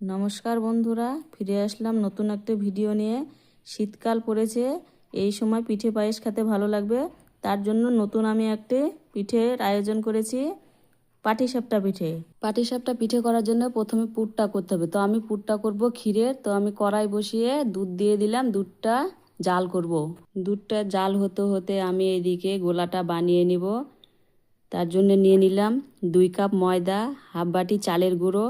নমস্কার বন্ধুরা, ফিরে আসলাম নতুন একটা ভিডিও নিয়ে। শীতকাল পড়েছে, এই সময় পিঠে পায়েস খেতে ভালো লাগবে। তার জন্য নতুন আমি একটি পিঠের আয়োজন করেছি, পাটিসাপটা পিঠে। পাটিসাপটা পিঠে করার জন্য প্রথমে পুরটা করতে হবে। তো আমি পুরটা করব ক্ষীরের। তো আমি কড়াই বসিয়ে দুধ দিয়ে দিলাম, দুধটা জাল করব। দুধটা জাল হতে হতে আমি এইদিকে গোলাটা বানিয়ে নিব। তার জন্য নিয়ে নিলাম 2 কাপ ময়দা, হাফ বাটি চালের গুঁড়ো,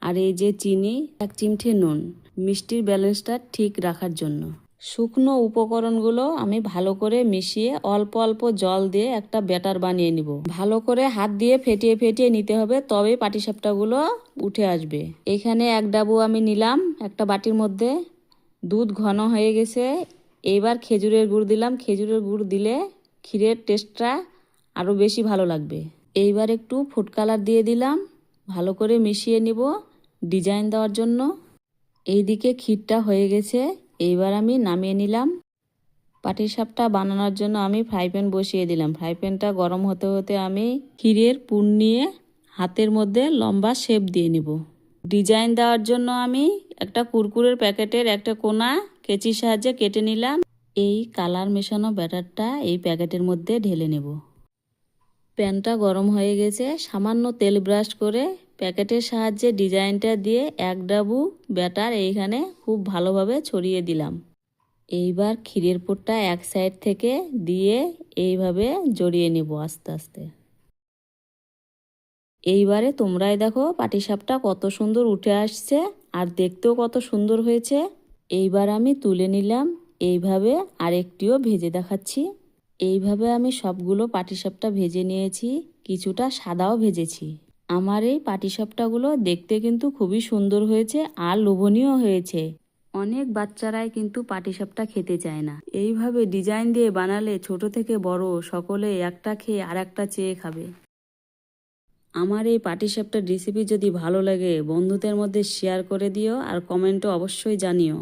আর এই যে চিনি, 1 চিমটে নুন, মিষ্টির ব্যালেন্সটা ঠিক রাখার জন্য। শুকনো উপকরণগুলো আমি ভালো করে মিশিয়ে অল্প অল্প জল দিয়ে একটা ব্যাটার বানিয়ে নিব। ভালো করে হাত দিয়ে ফেটিয়ে ফেটিয়ে নিতে হবে, তবে পাটিসাপটাগুলো উঠে আসবে। এখানে 1 ডাবু আমি নিলাম একটা বাটির মধ্যে। দুধ ঘন হয়ে গেছে, এবার খেজুরের গুড় দিলাম। খেজুরের গুড় দিলে ক্ষীরের টেস্টটা আরও বেশি ভালো লাগবে। এইবার একটু ফুড কালার দিয়ে দিলাম, ভালো করে মিশিয়ে নিব ডিজাইন দেওয়ার জন্য। এইদিকে ক্ষীরটা হয়ে গেছে, এইবার আমি নামিয়ে নিলাম। পাটিসাপটা বানানোর জন্য আমি ফ্রাই প্যান বসিয়ে দিলাম। ফ্রাই প্যানটা গরম হতে হতে আমি ক্ষীরের পুর নিয়ে হাতের মধ্যে লম্বা শেপ দিয়ে নিব। ডিজাইন দেওয়ার জন্য আমি একটা কুরকুরের প্যাকেটের একটা কোনা কেচির সাহায্যে কেটে নিলাম। এই কালার মেশানো ব্যাটারটা এই প্যাকেটের মধ্যে ঢেলে নেব। প্যানটা গরম হয়ে গেছে, সামান্য তেল ব্রাশ করে প্যাকেটের সাহায্যে ডিজাইনটা দিয়ে 1 ডাবু ব্যাটার এইখানে খুব ভালোভাবে ছড়িয়ে দিলাম। এইবার ক্ষীরের পুরটা এক সাইড থেকে দিয়ে এইভাবে জড়িয়ে নেব আস্তে আস্তে। এইবারে তোমরাই দেখো পাটিসাপটা কত সুন্দর উঠে আসছে, আর দেখতেও কত সুন্দর হয়েছে। এইবার আমি তুলে নিলাম। এইভাবে আরেকটিও ভেজে দেখাচ্ছি। এইভাবে আমি সবগুলো পাটিসাপটা ভেজে নিয়েছি, কিছুটা সাদাও ভেজেছি। আমার এই পাটিসাপটাগুলো দেখতে কিন্তু খুবই সুন্দর হয়েছে আর লোভনীয় হয়েছে। অনেক বাচ্চারাই কিন্তু পাটিসাপটা খেতে চায় না। এইভাবে ডিজাইন দিয়ে বানালে ছোট থেকে বড় সকলে একটা খেয়ে আর একটা চেয়ে খাবে। আমার এই পাটিসাপটার রেসিপি যদি ভালো লাগে বন্ধুদের মধ্যে শেয়ার করে দিও, আর কমেন্টও অবশ্যই জানিও।